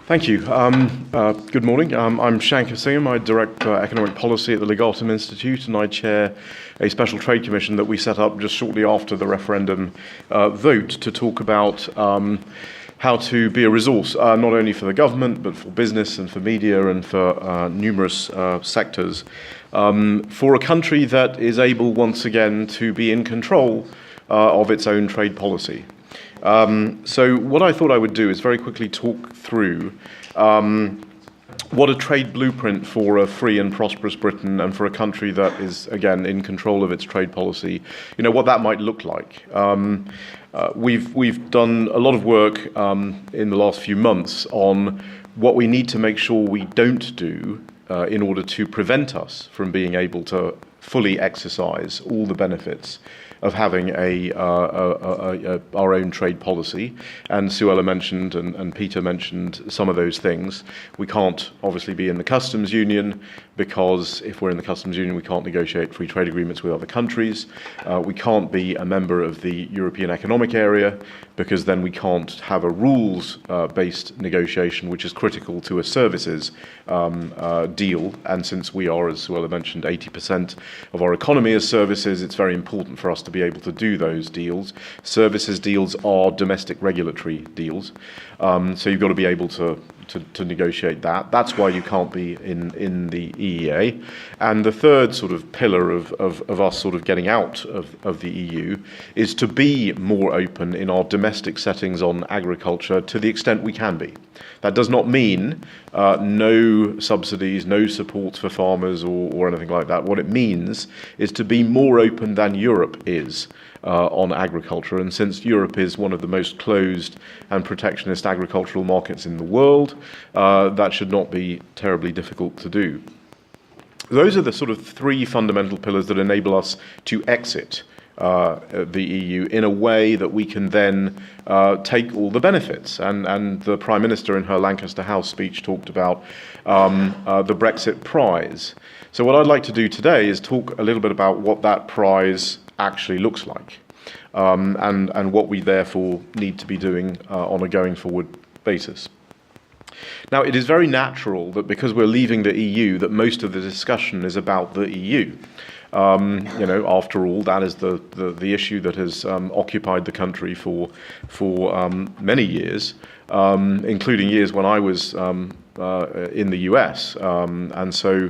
Thank you. Good morning. I'm Shanker Singham. I direct economic policy at the Legatum Institute, and I chair a special trade commission that we set up just shortly after the referendum vote to talk about how to be a resource, not only for the government, but for business and for media and for numerous sectors, for a country that is able once again to be in control of its own trade policy. So what I thought I would do is very quickly talk through what a trade blueprint for a free and prosperous Britain and for a country that is, again, in control of its trade policy, what that might look like. We've done a lot of work in the last few months on what we need to make sure we don't do in order to prevent us from being able to fully exercise all the benefits of having our own trade policy. And Suella mentioned and Peter mentioned some of those things. We can't obviously be in the customs union, because if we're in the customs union, we can't negotiate free trade agreements with other countries. We can't be a member of the European Economic Area, because then we can't have a rules-based negotiation, which is critical to a services deal. And since we are, as Suella mentioned, 80% of our economy is services, it's very important for us to be able to do those deals. Services deals are domestic regulatory deals, so you've got to be able to negotiate that. That's why you can't be in the EEA. And the third sort of pillar of us sort of getting out of the EU is to be more open in our domestic settings on agriculture to the extent we can be. That does not mean no subsidies, no support for farmers or anything like that. What it means is to be more open than Europe is on agriculture. And since Europe is one of the most closed and protectionist agricultural markets in the world, that should not be terribly difficult to do. Those are the sort of three fundamental pillars that enable us to exit the EU in a way that we can then take all the benefits. And the Prime Minister in her Lancaster House speech talked about the Brexit prize. So what I'd like to do today is talk a little bit about what that prize actually looks like, and what we therefore need to be doing on a going forward basis. Now, it is very natural that because we're leaving the EU, that most of the discussion is about the EU. After all, that is the issue that has occupied the country for many years, including years when I was in the US, and so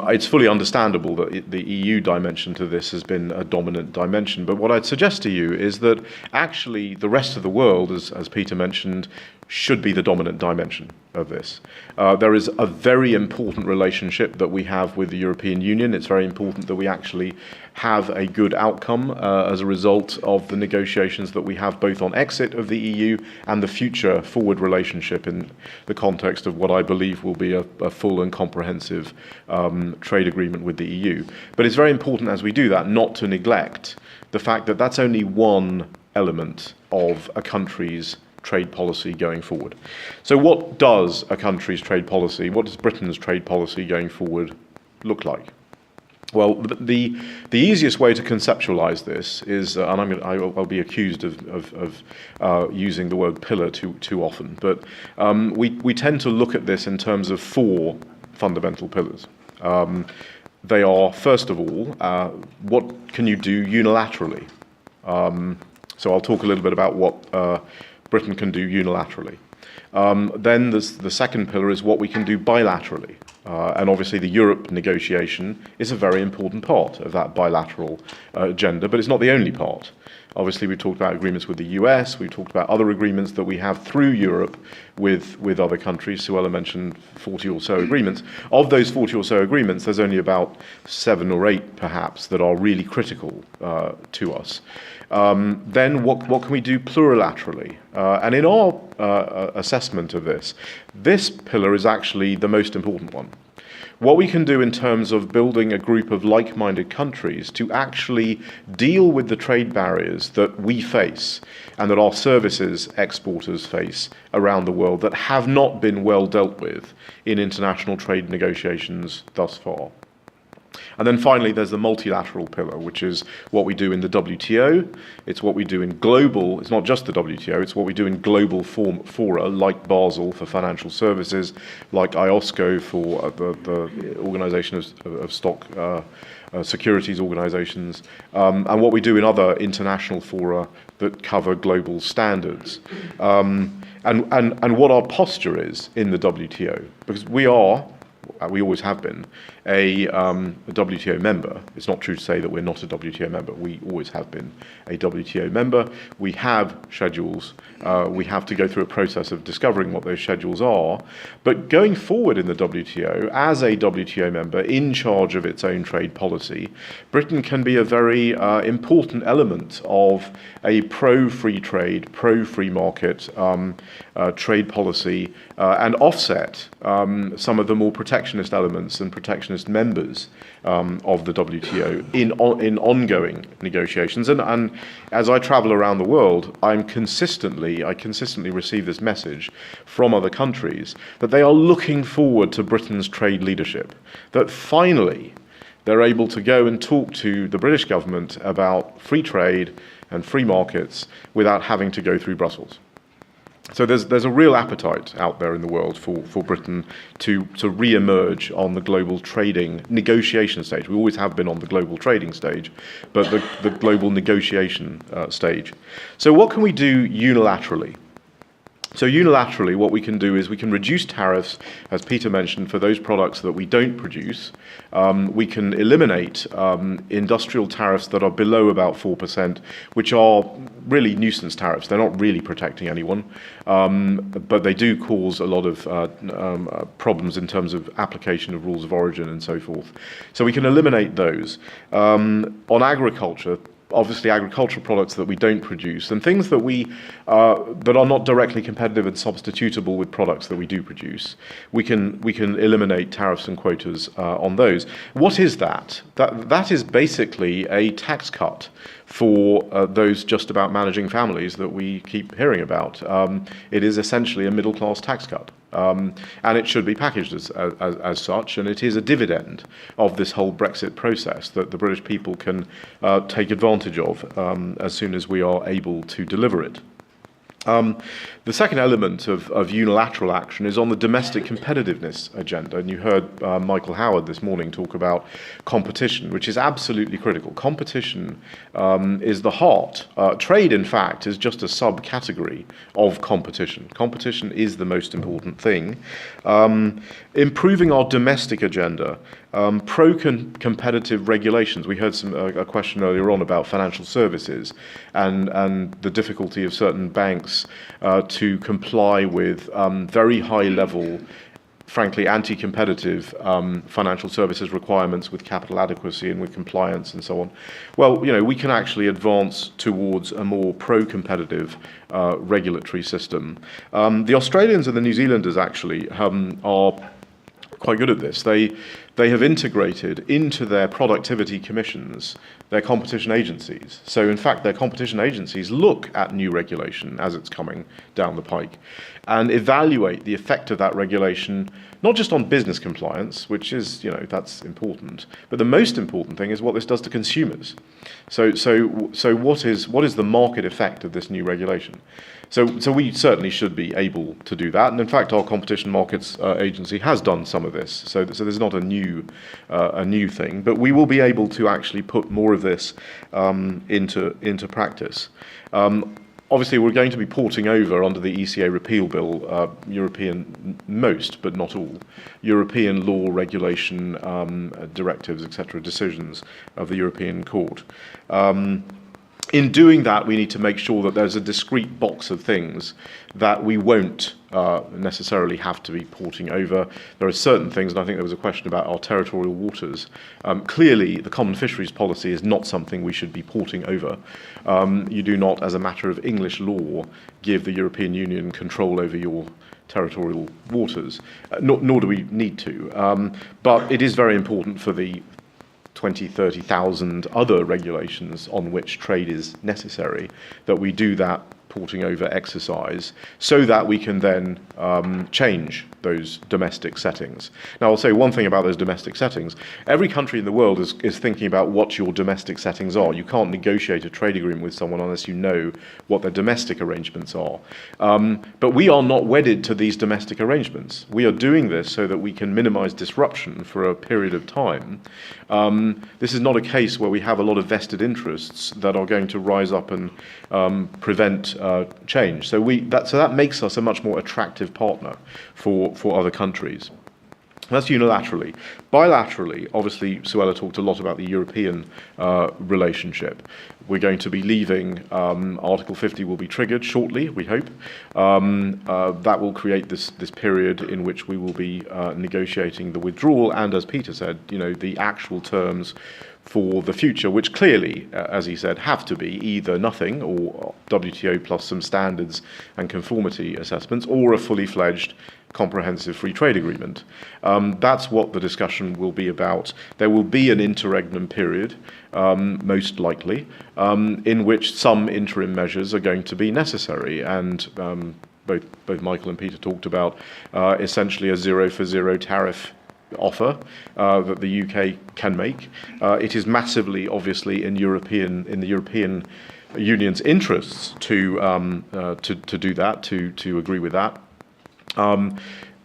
it's fully understandable that the EU dimension to this has been a dominant dimension. But what I'd suggest to you is that actually the rest of the world, as Peter mentioned, should be the dominant dimension of this. There is a very important relationship that we have with the European Union. It's very important that we actually have a good outcome as a result of the negotiations that we have both on exit of the EU and the future forward relationship in the context of what I believe will be a full and comprehensive trade agreement with the EU. But it's very important as we do that not to neglect the fact that that's only one element of a country's trade policy going forward. So what does a country's trade policy, what does Britain's trade policy going forward look like? Well, the easiest way to conceptualize this is, and I'll be accused of using the word pillar too often, but we tend to look at this in terms of four fundamental pillars. They are, first of all, what can you do unilaterally? So I'll talk a little bit about what Britain can do unilaterally. Then the second pillar is what we can do bilaterally. And obviously the Europe negotiation is a very important part of that bilateral agenda, but it's not the only part. Obviously we've talked about agreements with the US, we've talked about other agreements that we have through Europe with other countries. Suella mentioned 40 or so agreements. Of those 40 or so agreements, there's only about 7 or 8 perhaps that are really critical to us. Then what can we do plurilaterally? And in our assessment of this pillar is actually the most important one. What we can do in terms of building a group of like-minded countries to actually deal with the trade barriers that we face and that our services exporters face around the world that have not been well dealt with in international trade negotiations thus far. And then finally, there's the multilateral pillar, which is what we do in the WTO. It's what we do in global, it's not just the WTO, it's what we do in global fora, like Basel for financial services, like IOSCO for the Organization of Stock Securities Organizations, and what we do in other international fora that cover global standards. And what our posture is in the WTO, because we always have been, a WTO member. It's not true to say that we're not a WTO member. We always have been a WTO member. We have schedules. We have to go through a process of discovering what those schedules are. But going forward in the WTO, as a WTO member in charge of its own trade policy, Britain can be a very important element of a pro-free trade, pro-free market trade policy, and offset some of the more protectionist elements and protectionist members of the WTO in ongoing negotiations. And as I travel around the world, I consistently receive this message from other countries that they are looking forward to Britain's trade leadership, that finally they're able to go and talk to the British government about free trade and free markets without having to go through Brussels. So there's a real appetite out there in the world for Britain to re-emerge on the global trading negotiation stage. We always have been on the global trading stage, but the global negotiation stage. So what can we do unilaterally? So unilaterally, what we can do is we can reduce tariffs, as Peter mentioned, for those products that we don't produce. We can eliminate industrial tariffs that are below about 4%, which are really nuisance tariffs. They're not really protecting anyone, but they do cause a lot of problems in terms of application of rules of origin and so forth. So we can eliminate those. On agriculture, obviously agricultural products that we don't produce and things that that are not directly competitive and substitutable with products that we do produce, we can eliminate tariffs and quotas on those. What is that? That is basically a tax cut for those just about managing families that we keep hearing about. It is essentially a middle class tax cut. And it should be packaged as such, and it is a dividend of this whole Brexit process that the British people can take advantage of as soon as we are able to deliver it. The second element of unilateral action is on the domestic competitiveness agenda, and you heard Michael Howard this morning talk about competition, which is absolutely critical. Competition is the heart. Trade, in fact, is just a subcategory of competition. Competition is the most important thing. Improving our domestic agenda, pro-competitive regulations. We heard a question earlier on about financial services and the difficulty of certain banks to comply with very high-level, frankly, anti-competitive financial services requirements with capital adequacy and with compliance and so on. Well, we can actually advance towards a more pro-competitive regulatory system. The Australians and the New Zealanders actually are quite good at this. They have integrated into their productivity commissions their competition agencies. So in fact, their competition agencies look at new regulation as it's coming down the pike and evaluate the effect of that regulation, not just on business compliance, which is, that's important, but the most important thing is what this does to consumers. So what is the market effect of this new regulation? So we certainly should be able to do that, and in fact, our Competition Markets Agency has done some of this. So there's not a new thing, but we will be able to actually put more of this into practice. Obviously, we're going to be porting over under the ECA repeal bill most, but not all, European law, regulation, directives, etc., decisions of the European Court. In doing that, we need to make sure that there's a discrete box of things that we won't necessarily have to be porting over. There are certain things, and I think there was a question about our territorial waters. Clearly, the common fisheries policy is not something we should be porting over. You do not, as a matter of English law, give the European Union control over your territorial waters, nor do we need to. But it is very important for the 20, 30,000 other regulations on which trade is necessary, that we do that porting over exercise so that we can then change those domestic settings. Now, I'll say one thing about those domestic settings. Every country in the world is thinking about what your domestic settings are. You can't negotiate a trade agreement with someone unless you know what their domestic arrangements are. But we are not wedded to these domestic arrangements. We are doing this so that we can minimize disruption for a period of time. This is not a case where we have a lot of vested interests that are going to rise up and prevent change. So that makes us a much more attractive partner for other countries. That's unilaterally. Bilaterally, obviously, Suella talked a lot about the European relationship. We're going to be leaving. Article 50 will be triggered shortly, we hope. That will create this period in which we will be negotiating the withdrawal and, as Peter said, the actual terms for the future, which clearly, as he said, have to be either nothing, or WTO plus some standards and conformity assessments, or a fully fledged comprehensive free trade agreement. That's what the discussion will be about. There will be an interregnum period, most likely, in which some interim measures are going to be necessary, and both Michael and Peter talked about essentially a 0-for-0 tariff offer that the UK can make. It is massively, obviously, in the European Union's interests to do that, to agree with that.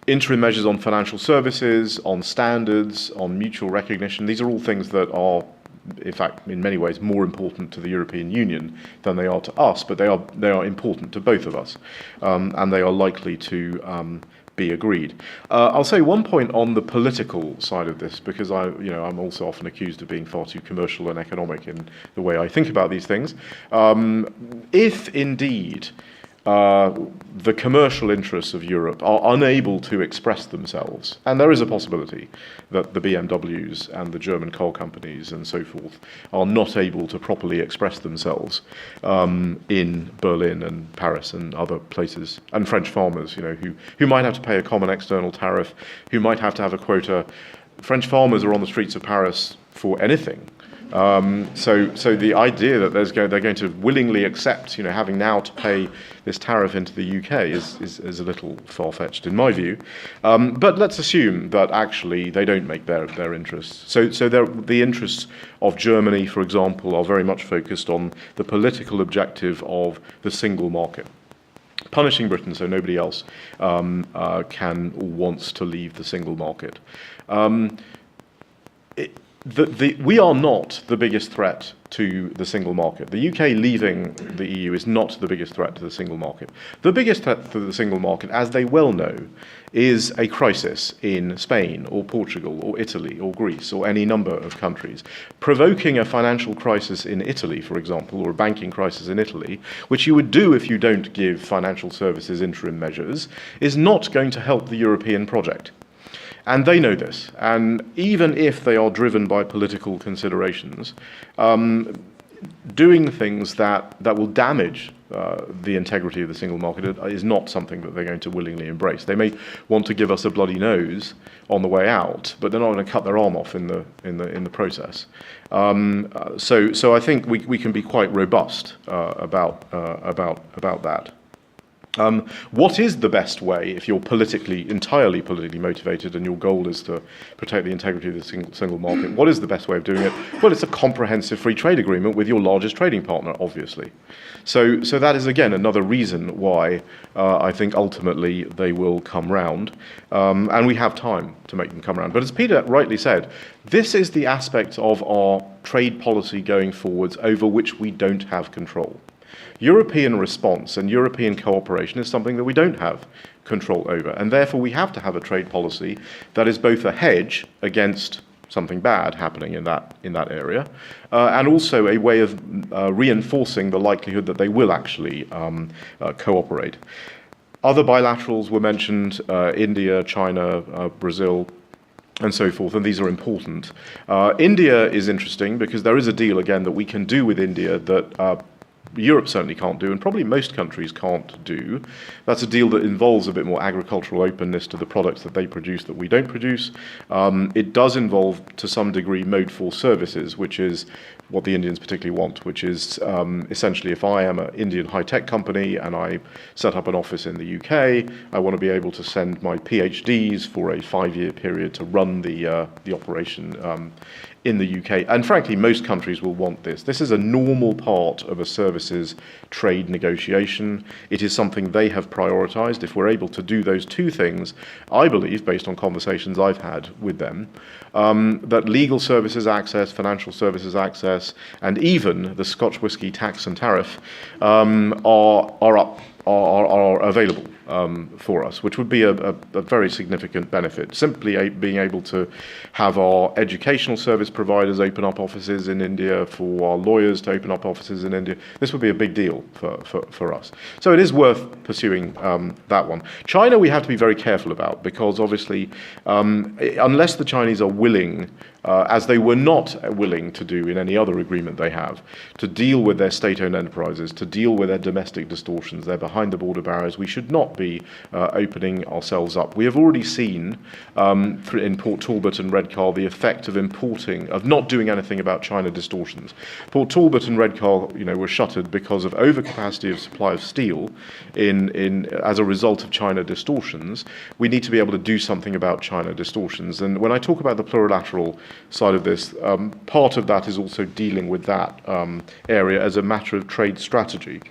Interim measures on financial services, on standards, on mutual recognition. These are all things that are, in fact, in many ways, more important to the European Union than they are to us, but they are important to both of us, and they are likely to be agreed. I'll say one point on the political side of this, because I'm also often accused of being far too commercial and economic in the way I think about these things. If indeed the commercial interests of Europe are unable to express themselves, and there is a possibility that the BMWs and the German car companies and so forth are not able to properly express themselves in Berlin and Paris and other places, and French farmers, who might have to pay a common external tariff, who might have to have a quota. French farmers are on the streets of Paris for anything. So the idea that they're going to willingly accept, having now to pay this tariff into the UK is a little far-fetched in my view. But let's assume that actually they don't make their interests. So the interests of Germany, for example, are very much focused on the political objective of the single market. Punishing Britain so nobody else can or wants to leave the single market. We are not the biggest threat to the single market. The UK leaving the EU is not the biggest threat to the single market. The biggest threat to the single market, as they well know, is a crisis in Spain or Portugal or Italy or Greece or any number of countries. Provoking a financial crisis in Italy, for example, or a banking crisis in Italy, which you would do if you don't give financial services interim measures, is not going to help the European project. And they know this. And even if they are driven by political considerations, doing things that will damage the integrity of the single market is not something that they're going to willingly embrace. They may want to give us a bloody nose on the way out, but they're not going to cut their arm off in the process. So I think we can be quite robust about that. What is the best way if you're entirely politically motivated and your goal is to protect the integrity of the single market? What is the best way of doing it? Well, it's a comprehensive free trade agreement with your largest trading partner, obviously. So that is, again, another reason why I think ultimately they will come round. And we have time to make them come round. But as Peter rightly said, this is the aspect of our trade policy going forwards over which we don't have control. European response and European cooperation is something that we don't have control over, and therefore we have to have a trade policy that is both a hedge against something bad happening in that area, and also a way of reinforcing the likelihood that they will actually cooperate. Other bilaterals were mentioned, India, China, Brazil, and so forth, and these are important. India is interesting because there is a deal, again, that we can do with India that Europe certainly can't do, and probably most countries can't do. That's a deal that involves a bit more agricultural openness to the products that they produce that we don't produce. It does involve, to some degree, Mode 4 services, which is what the Indians particularly want, which is essentially if I am an Indian high-tech company and I set up an office in the UK, I want to be able to send my PhDs for a 5-year period to run the operation in the UK. And frankly, most countries will want this. This is a normal part of a services trade negotiation. It is something they have prioritized. If we're able to do those two things, I believe, based on conversations I've had with them, that legal services access, financial services access, and even the Scotch whisky tax and tariff are available for us, which would be a very significant benefit. Simply being able to have our educational service providers open up offices in India, for our lawyers to open up offices in India, this would be a big deal for us. So it is worth pursuing that one. China we have to be very careful about, because obviously unless the Chinese are willing, as they were not willing to do in any other agreement they have, to deal with their state-owned enterprises, to deal with their domestic distortions, their behind-the-border barriers, we should not be opening ourselves up. We have already seen in Port Talbot and Redcar the effect of not doing anything about China distortions. Port Talbot and Redcar, were shuttered because of overcapacity of supply of steel as a result of China distortions. We need to be able to do something about China distortions. And when I talk about the plurilateral side of this, part of that is also dealing with that area as a matter of trade strategy.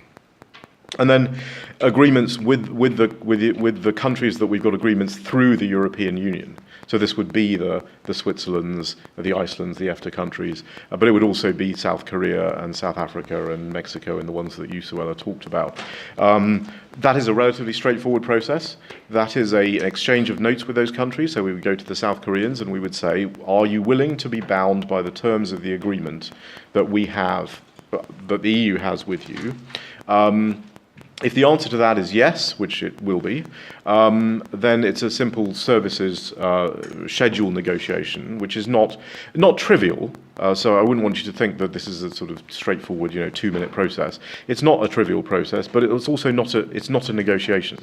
And then agreements with the countries that we've got agreements through the European Union. So this would be the Switzerlands, the Icelands, the EFTA countries, but it would also be South Korea and South Africa and Mexico and the ones that you, Suella, talked about. That is a relatively straightforward process. That is an exchange of notes with those countries. So we would go to the South Koreans and we would say, are you willing to be bound by the terms of the agreement that we have, that the EU has with you? If the answer to that is yes, which it will be, then it's a simple services schedule negotiation, which is not trivial. So I wouldn't want you to think that this is a sort of straightforward, 2-minute process. It's not a trivial process, but it's also not a negotiation.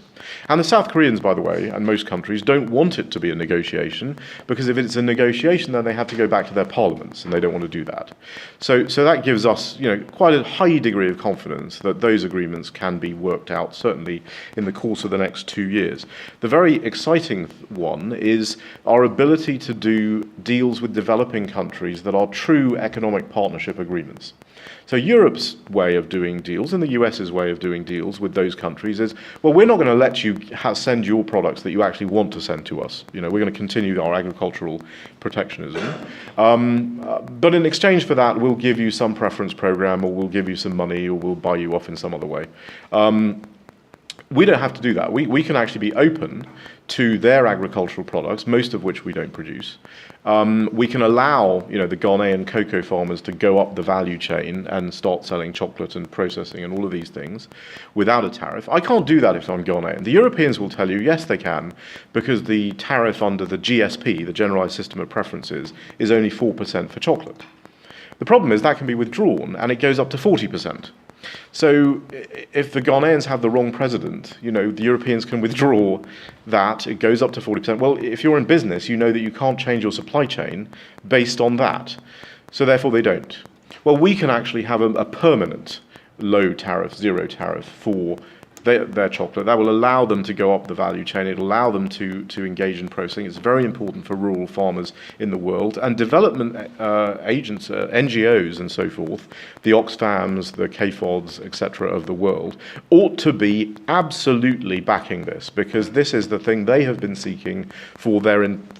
And the South Koreans, by the way, and most countries don't want it to be a negotiation, because if it's a negotiation, then they have to go back to their parliaments, and they don't want to do that. So that gives us, quite a high degree of confidence that those agreements can be worked out, certainly in the course of the next 2 years. The very exciting one is our ability to do deals with developing countries that are true economic partnership agreements. So Europe's way of doing deals and the US's way of doing deals with those countries is, well, we're not going to let you send your products that you actually want to send to us. We're going to continue our agricultural protectionism. But in exchange for that, we'll give you some preference program, or we'll give you some money, or we'll buy you off in some other way. We don't have to do that. We can actually be open to their agricultural products, most of which we don't produce. We can allow, the Ghanaian cocoa farmers to go up the value chain and start selling chocolate and processing and all of these things without a tariff. I can't do that if I'm Ghanaian. The Europeans will tell you, yes, they can, because the tariff under the GSP, the Generalised System of Preferences, is only 4% for chocolate. The problem is that can be withdrawn, and it goes up to 40%. So if the Ghanaians have the wrong president, the Europeans can withdraw that. It goes up to 40%. Well, if you're in business, you know that you can't change your supply chain based on that. So therefore they don't. Well, we can actually have a permanent low tariff, zero tariff for their chocolate. That will allow them to go up the value chain. It'll allow them to engage in processing. It's very important for rural farmers in the world. And development agents, NGOs and so forth, the Oxfams, the KFODs, etc. of the world, ought to be absolutely backing this, because this is the thing they have been seeking for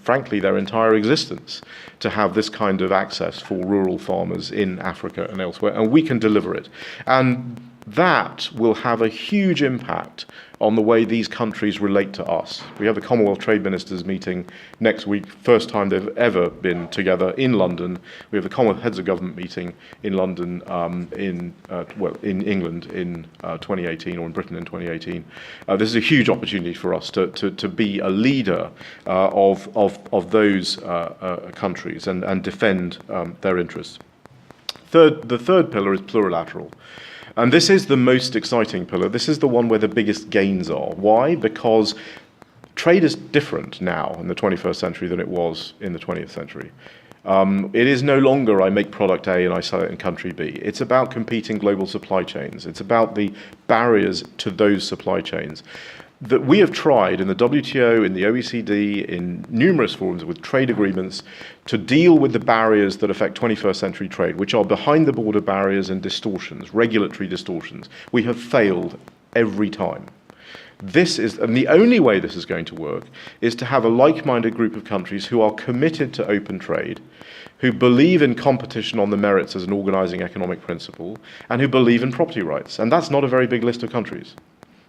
frankly, their entire existence, to have this kind of access for rural farmers in Africa and elsewhere. And we can deliver it. And that will have a huge impact on the way these countries relate to us. We have the Commonwealth Trade Ministers meeting next week, first time they've ever been together in London. We have the Commonwealth Heads of Government meeting in London, in England in 2018, or in Britain in 2018. This is a huge opportunity for us to be a leader of those countries and defend their interests. The third pillar is plurilateral. And this is the most exciting pillar. This is the one where the biggest gains are. Why? Because trade is different now in the 21st century than it was in the 20th century. It is no longer I make product A and I sell it in country B. It's about competing global supply chains. It's about the barriers to those supply chains that we have tried in the WTO, in the OECD, in numerous forums with trade agreements to deal with the barriers that affect 21st century trade, which are behind the border barriers and distortions, regulatory distortions. We have failed every time. And the only way this is going to work is to have a like-minded group of countries who are committed to open trade, who believe in competition on the merits as an organizing economic principle, and who believe in property rights. And that's not a very big list of countries.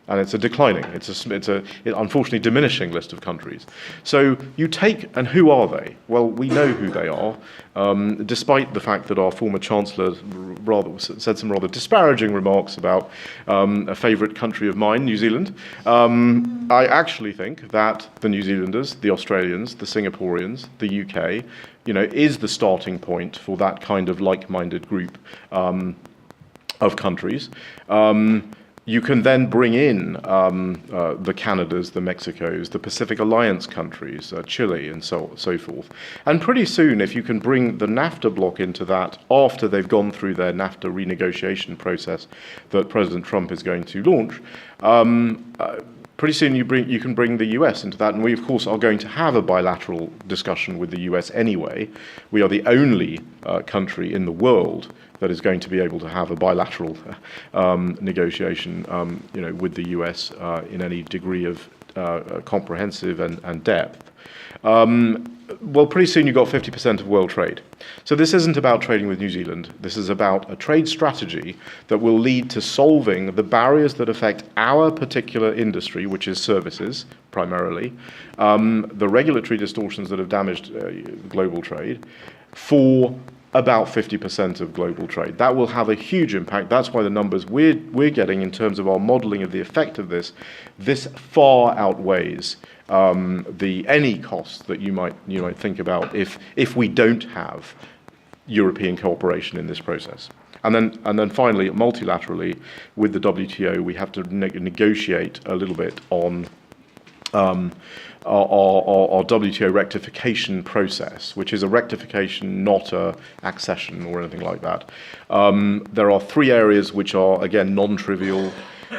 And it's a declining, it's a unfortunately diminishing list of countries. So you take, and who are they? Well, we know who they are, despite the fact that our former Chancellor said some rather disparaging remarks about a favourite country of mine, New Zealand. I actually think that the New Zealanders, the Australians, the Singaporeans, the UK, is the starting point for that kind of like-minded group of countries. You can then bring in the Canadas, the Mexicos, the Pacific Alliance countries, Chile, and so forth. And pretty soon, if you can bring the NAFTA bloc into that after they've gone through their NAFTA renegotiation process that President Trump is going to launch, pretty soon you can bring the US into that. And we, of course, are going to have a bilateral discussion with the US anyway. We are the only country in the world that is going to be able to have a bilateral negotiation, with the US in any degree of comprehensive and depth. Well, pretty soon you've got 50% of world trade. So this isn't about trading with New Zealand. This is about a trade strategy that will lead to solving the barriers that affect our particular industry, which is services primarily, the regulatory distortions that have damaged global trade, for about 50% of global trade. That will have a huge impact. That's why the numbers we're getting in terms of our modelling of the effect of this far outweighs any costs that you might think about if we don't have European cooperation in this process. And then finally, multilaterally, with the WTO, we have to negotiate a little bit on our WTO rectification process, which is a rectification, not a accession or anything like that. There are three areas which are, again, non-trivial.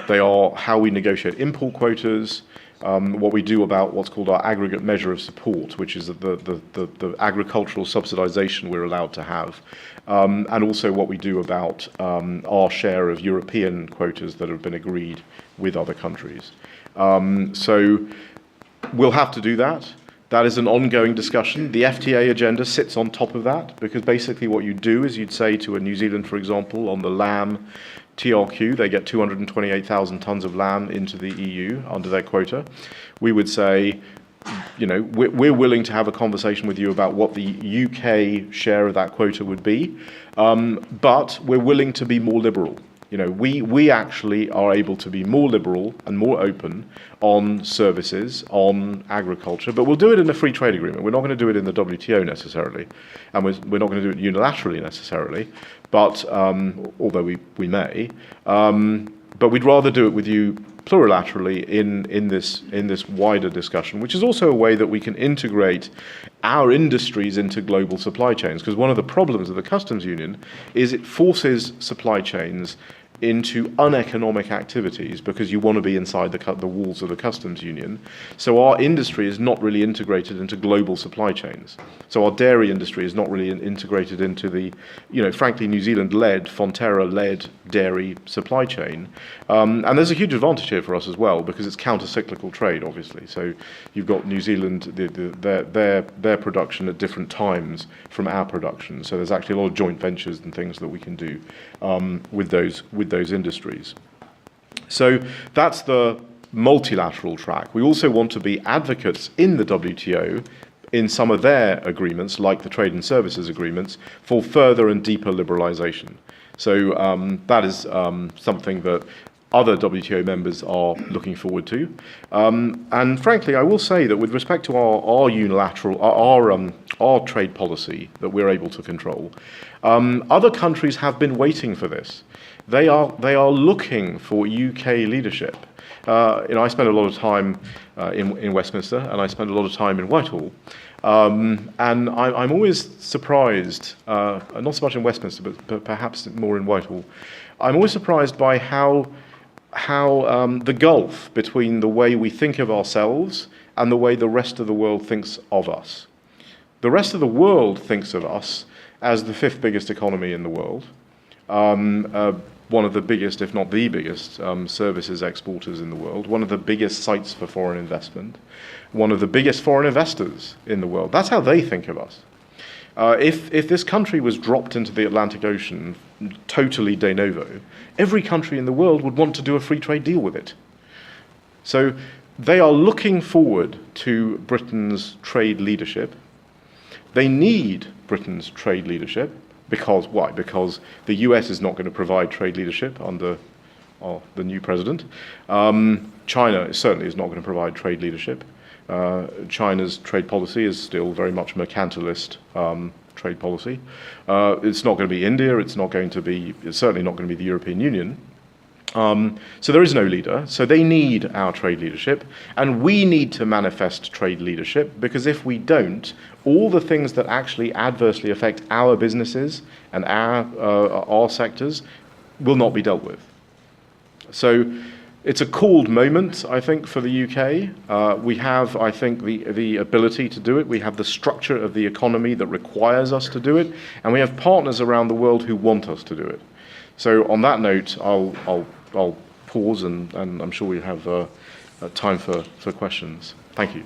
They are how we negotiate import quotas, what we do about what's called our aggregate measure of support, which is the agricultural subsidization we're allowed to have, and also what we do about our share of European quotas that have been agreed with other countries. So we'll have to do that. That is an ongoing discussion. The FTA agenda sits on top of that, because basically what you do is you'd say to a New Zealand, for example, on the lamb TRQ, they get 228,000 tonnes of lamb into the EU under their quota. We would say, we're willing to have a conversation with you about what the UK share of that quota would be, but we're willing to be more liberal. We actually are able to be more liberal and more open on services, on agriculture, but we'll do it in a free trade agreement. We're not going to do it in the WTO necessarily, and we're not going to do it unilaterally necessarily, but although we may, but we'd rather do it with you plurilaterally in this wider discussion, which is also a way that we can integrate our industries into global supply chains. Because one of the problems of the customs union is it forces supply chains into uneconomic activities because you want to be inside the walls of the customs union. So our industry is not really integrated into global supply chains. So our dairy industry is not really integrated into the, frankly, New Zealand-led, Fonterra-led dairy supply chain. And there's a huge advantage here for us as well, because it's counter-cyclical trade, obviously. So you've got New Zealand, their production at different times from our production. So there's actually a lot of joint ventures and things that we can do with those industries. So that's the multilateral track. We also want to be advocates in the WTO in some of their agreements, like the trade and services agreements, for further and deeper liberalisation. So that is something that other WTO members are looking forward to. And frankly, I will say that with respect to our unilateral, our trade policy that we're able to control, other countries have been waiting for this. They are looking for UK leadership. I spend a lot of time in Westminster, and I spend a lot of time in Whitehall. And I'm always surprised, not so much in Westminster, but perhaps more in Whitehall. I'm always surprised by how the gulf between the way we think of ourselves and the way the rest of the world thinks of us. The rest of the world thinks of us as the fifth biggest economy in the world, one of the biggest, if not the biggest, services exporters in the world, one of the biggest sites for foreign investment, one of the biggest foreign investors in the world. That's how they think of us. If this country was dropped into the Atlantic Ocean totally de novo, every country in the world would want to do a free trade deal with it. So they are looking forward to Britain's trade leadership. They need Britain's trade leadership because why? Because the US is not going to provide trade leadership under the new president. China certainly is not going to provide trade leadership. China's trade policy is still very much mercantilist trade policy. It's not going to be India. It's certainly not going to be the European Union. So there is no leader. So they need our trade leadership, and we need to manifest trade leadership, because if we don't, all the things that actually adversely affect our businesses and our sectors will not be dealt with. So it's a called moment, I think, for the UK. We have, I think, the ability to do it. We have the structure of the economy that requires us to do it, and we have partners around the world who want us to do it. So on that note, I'll pause, and I'm sure we have time for questions. Thank you.